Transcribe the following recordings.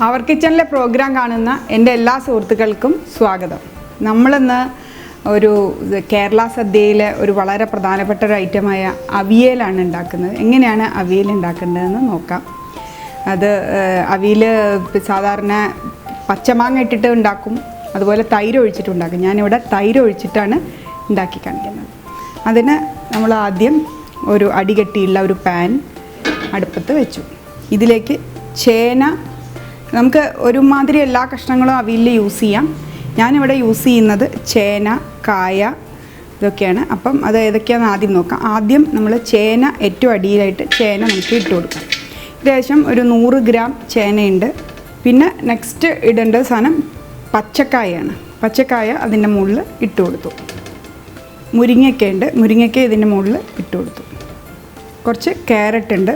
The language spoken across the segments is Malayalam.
അവർ കിച്ചണിലെ പ്രോഗ്രാം കാണുന്ന എൻ്റെ എല്ലാ സുഹൃത്തുക്കൾക്കും സ്വാഗതം. നമ്മളിന്ന് ഒരു കേരള സദ്യയിലെ ഒരു വളരെ പ്രധാനപ്പെട്ട ഒരു ഐറ്റമായ അവിയലാണ് ഉണ്ടാക്കുന്നത്. എങ്ങനെയാണ് അവിയൽ ഉണ്ടാക്കേണ്ടതെന്ന് നോക്കാം. അത് അവിയൽ സാധാരണ പച്ചമാങ്ങ ഇട്ടിട്ട് ഉണ്ടാക്കും, അതുപോലെ തൈര് ഒഴിച്ചിട്ട് ഉണ്ടാക്കും. ഞാനിവിടെ തൈര് ഒഴിച്ചിട്ടാണ് ഉണ്ടാക്കി കാണിക്കുന്നത്. അതിന് നമ്മൾ ആദ്യം ഒരു അടികട്ടിയുള്ള ഒരു പാൻ അടുപ്പത്ത് വെച്ചു. ഇതിലേക്ക് ചേന, നമുക്ക് ഒരുമാതിരി എല്ലാ കഷ്ണങ്ങളും അവിയലിൽ യൂസ് ചെയ്യാം. ഞാനിവിടെ യൂസ് ചെയ്യുന്നത് ചേന, കായ ഇതൊക്കെയാണ്. അപ്പം അത് ഏതൊക്കെയാണെന്ന് ആദ്യം നോക്കാം. ആദ്യം നമ്മൾ ചേന ഏറ്റവും അടിയിലായിട്ട് ചേന നമുക്ക് ഇട്ട് കൊടുക്കാം. ഏകദേശം ഒരു 100 ഗ്രാം ചേനയുണ്ട്. പിന്നെ നെക്സ്റ്റ് ഇടേണ്ട സാധനം പച്ചക്കായാണ്. പച്ചക്കായ അതിൻ്റെ മുകളിൽ ഇട്ട് കൊടുത്തു. മുരിങ്ങയ്ക്ക ഉണ്ട്, മുരിങ്ങയ്ക്ക ഇതിൻ്റെ മുകളിൽ ഇട്ട് കൊടുത്തു. കുറച്ച് ക്യാരറ്റ് ഉണ്ട്.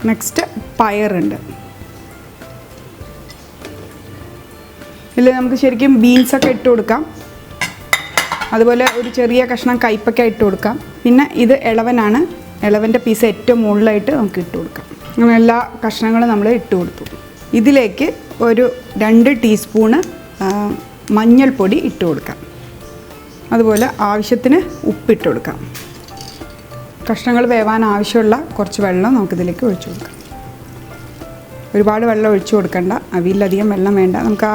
നെക്സ്റ്റ് പയറുണ്ട്. ഇതിൽ നമുക്ക് ശരിക്കും ബീൻസൊക്കെ ഇട്ട് കൊടുക്കാം. അതുപോലെ ഒരു ചെറിയ കഷ്ണം കയ്പയ്ക്ക ഇട്ട് കൊടുക്കാം. പിന്നെ ഇത് ഇളവനാണ്. ഇളവൻ്റെ പീസ് ഏറ്റവും മുകളിലായിട്ട് നമുക്ക് ഇട്ട് കൊടുക്കാം. അങ്ങനെ എല്ലാ കഷ്ണങ്ങളും നമ്മൾ ഇട്ട് കൊടുത്തു. ഇതിലേക്ക് ഒരു 2 ടീസ്പൂണ് മഞ്ഞൾപ്പൊടി ഇട്ട് കൊടുക്കാം. അതുപോലെ ആവശ്യത്തിന് ഉപ്പിട്ട് കൊടുക്കാം. കഷ്ണങ്ങൾ വേവാൻ ആവശ്യമുള്ള കുറച്ച് വെള്ളം നമുക്കിതിലേക്ക് ഒഴിച്ചു കൊടുക്കാം. ഒരുപാട് വെള്ളം ഒഴിച്ചു കൊടുക്കണ്ട, അവിയലധികം വെള്ളം വേണ്ട. നമുക്ക് ആ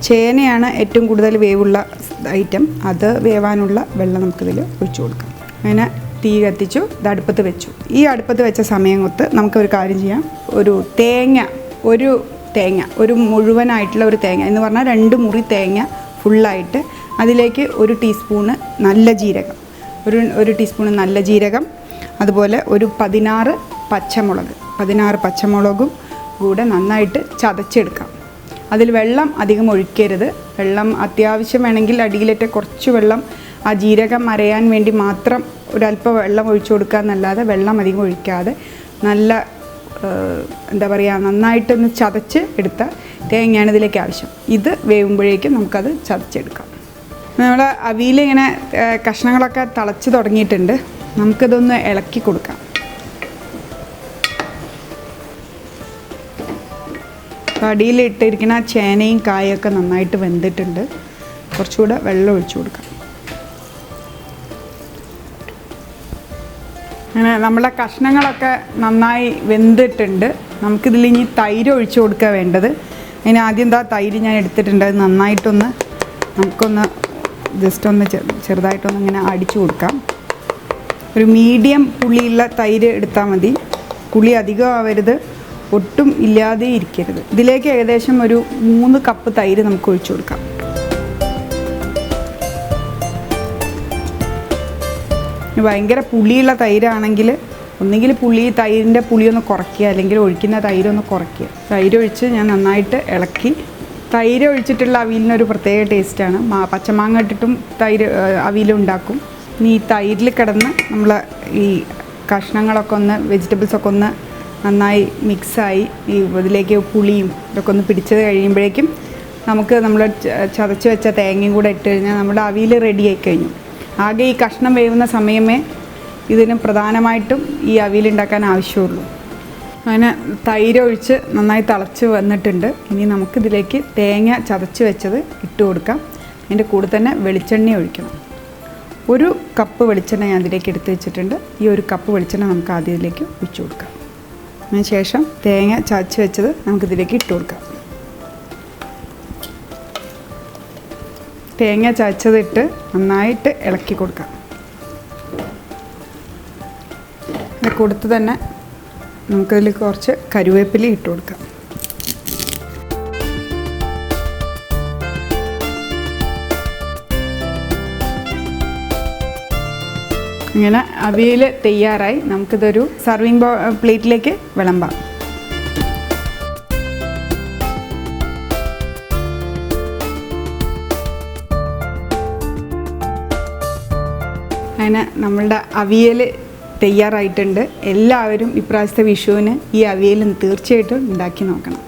ചേനയാണ് ഏറ്റവും കൂടുതൽ വേവുള്ള ഐറ്റം, അത് വേവാനുള്ള വെള്ളം നമുക്കിതിൽ ഒഴിച്ചു കൊടുക്കാം. അങ്ങനെ തീ കത്തിച്ചു, ഇത് അടുപ്പത്ത് വെച്ചു. ഈ അടുപ്പത്ത് വെച്ച സമയം കൊത്ത് നമുക്കൊരു കാര്യം ചെയ്യാം. ഒരു തേങ്ങ ഒരു മുഴുവനായിട്ടുള്ള ഒരു തേങ്ങ എന്ന് പറഞ്ഞാൽ 2 മുറി തേങ്ങ ഫുള്ളായിട്ട്, അതിലേക്ക് 1 ടീസ്പൂണ് നല്ല ജീരകം, ഒരു ടീസ്പൂണ് നല്ല ജീരകം, അതുപോലെ ഒരു 16 പച്ചമുളകും കൂടെ നന്നായിട്ട് ചതച്ചെടുക്കാം. അതിൽ വെള്ളം അധികം ഒഴിക്കരുത്. വെള്ളം അത്യാവശ്യം വേണമെങ്കിൽ അടിയിലേറ്റ് കുറച്ച് വെള്ളം ആ ജീരകം അരയാൻ വേണ്ടി മാത്രം ഒരല്പം വെള്ളം ഒഴിച്ചു കൊടുക്കുക എന്നല്ലാതെ വെള്ളം അധികം ഒഴിക്കാതെ നല്ല എന്താ പറയുക, നന്നായിട്ടൊന്ന് ചതച്ച് എടുത്ത തേങ്ങയാണ് ഇതിലേക്ക് ആവശ്യം. ഇത് വേവുമ്പോഴേക്കും നമുക്കത് ചതച്ചെടുക്കാം. നമ്മൾ അവിയലിങ്ങനെ കഷ്ണങ്ങളൊക്കെ തിളച്ച് തുടങ്ങിയിട്ടുണ്ട്. നമുക്കിതൊന്ന് ഇളക്കി കൊടുക്കാം. അടിയിൽ ഇട്ടിരിക്കുന്ന ചേനയും കായൊക്കെ നന്നായിട്ട് വെന്തിട്ടുണ്ട്. കുറച്ചുകൂടെ വെള്ളം ഒഴിച്ചു കൊടുക്കാം. അങ്ങനെ നമ്മളെ കഷ്ണങ്ങളൊക്കെ നന്നായി വെന്തിട്ടുണ്ട്. നമുക്കിതിൽ ഇനി തൈര് ഒഴിച്ചു കൊടുക്കുക വേണ്ടത്. അതിന് ആദ്യം തൈര് ഞാൻ എടുത്തിട്ടുണ്ട്. അത് നന്നായിട്ടൊന്ന് നമുക്കൊന്ന് ജസ്റ്റ് ഒന്ന് ചെറുതായിട്ടൊന്ന് ഇങ്ങനെ അടിച്ചു കൊടുക്കാം. ഒരു മീഡിയം പുളിയുള്ള തൈര് എടുത്താൽ മതി. പുളി അധികം ആവരുത്, ഒട്ടും ഇല്ലാതെ ഇരിക്കരുത്. ഇതിലേക്ക് ഏകദേശം ഒരു 3 കപ്പ് തൈര് നമുക്ക് ഒഴിച്ചു കൊടുക്കാം. ഭയങ്കര പുളിയുള്ള തൈരാണെങ്കിൽ ഒന്നുകിൽ തൈരിൻ്റെ പുളിയൊന്ന് കുറയ്ക്കുക, അല്ലെങ്കിൽ ഒഴിക്കുന്ന തൈരൊന്ന് കുറയ്ക്കുക. തൈര് ഒഴിച്ച് ഞാൻ നന്നായിട്ട് ഇളക്കി. തൈര് ഒഴിച്ചിട്ടുള്ള അവിയലിനൊരു പ്രത്യേക ടേസ്റ്റാണ്. പച്ചമാങ്ങ ഇട്ടിട്ടും തൈര് അവിയലുണ്ടാക്കും. ഇനി ഈ തൈരിൽ കിടന്ന് നമ്മൾ ഈ കഷ്ണങ്ങളൊക്കെ ഒന്ന്, വെജിറ്റബിൾസൊക്കെ ഒന്ന് നന്നായി മിക്സായി ഇതിലേക്ക് പുളിയും ഇതൊക്കെ ഒന്ന് പിടിച്ചത് കഴിയുമ്പോഴേക്കും നമുക്ക് നമ്മൾ ചതച്ച് വെച്ച തേങ്ങയും കൂടെ ഇട്ട് കഴിഞ്ഞാൽ നമ്മുടെ അവിയൽ റെഡിയായി കഴിഞ്ഞു. ആകെ ഈ കഷ്ണം വേവുന്ന സമയമേ ഇതിന് പ്രധാനമായിട്ടും ഈ അവിയൽ ഉണ്ടാക്കാൻ ആവശ്യമുള്ളൂ. അങ്ങനെ തൈര് ഒഴിച്ച് നന്നായി തിളച്ച് വന്നിട്ടുണ്ട്. ഇനി നമുക്കിതിലേക്ക് തേങ്ങ ചതച്ച് വെച്ചത് ഇട്ട് കൊടുക്കാം. അതിൻ്റെ കൂടെ തന്നെ വെളിച്ചെണ്ണ ഒഴിക്കണം. 1 കപ്പ് വെളിച്ചെണ്ണ ഞാൻ ഇതിലേക്ക് എടുത്ത് വെച്ചിട്ടുണ്ട്. ഈ 1 കപ്പ് വെളിച്ചെണ്ണ നമുക്ക് ആദ്യം ഇതിലേക്ക് ഒഴിച്ചു കൊടുക്കാം. അതിന് ശേഷം തേങ്ങ ചതച്ച് വെച്ചത് നമുക്കിതിലേക്ക് ഇട്ട് കൊടുക്കാം. തേങ്ങ ചതച്ചതിട്ട് നന്നായിട്ട് ഇളക്കി കൊടുക്കാം. അത് കൊടുത്ത് തന്നെ നമുക്കതിൽ കുറച്ച് കറിവേപ്പില ഇട്ട് കൊടുക്കാം. ഇങ്ങനെ അവിയൽ തയ്യാറായി. നമുക്കിതൊരു സർവിങ് പ്ലേറ്റിലേക്ക് വിളമ്പാം. അങ്ങനെ നമ്മളുടെ അവിയൽ തയ്യാറായിട്ടുണ്ട്. എല്ലാവരും ഇപ്രാവശ്യത്തെ വിഷുവിന് ഈ അവിയൽ തീർച്ചയായിട്ടും ഉണ്ടാക്കി നോക്കണം.